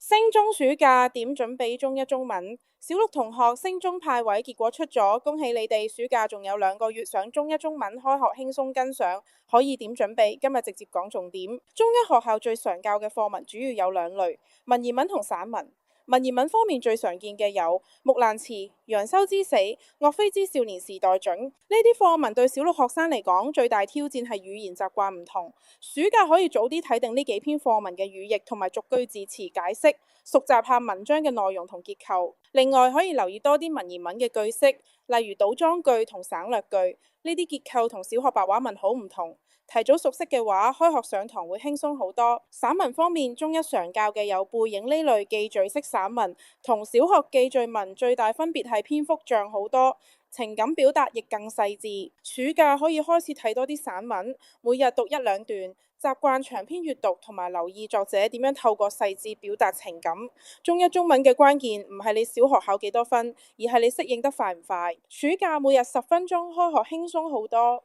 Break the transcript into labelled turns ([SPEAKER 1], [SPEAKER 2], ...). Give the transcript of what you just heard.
[SPEAKER 1] 升中暑假點準備中一中文？小六同學升中派位結果出咗，恭喜你哋！暑假仲有2個月上中一中文，開學輕鬆跟上，可以點準備？今日直接講重點。中一學校最常教嘅課文主要有2類，文言文同散文。文言文方面最常見嘅有木蘭辭、楊修之死、岳飛之少年時代準。呢啲課文對小六學生嚟講，最大挑戰係語言習慣唔同。暑假可以早啲睇定呢幾篇課文嘅語譯同埋逐句字詞解釋，熟習下文章嘅內容同結構。另外可以留意多啲文言文嘅句式，例如倒裝句同省略句，呢啲結構同小學白話文好唔同。提早熟悉嘅話，開學上堂會輕鬆好多。散文方面，中一常教嘅有背影呢類記敘式散文，同小學記敘文最大分別係篇幅漲好多，情感表達亦更細緻。暑假可以開始睇多啲散文，每日讀1-2段，習慣長篇閱讀同埋留意作者點樣透過細緻表達情感。中一中文嘅關鍵唔係你小學考幾多分，而係你適應得快唔快。暑假每日10分鐘，開學輕鬆好多。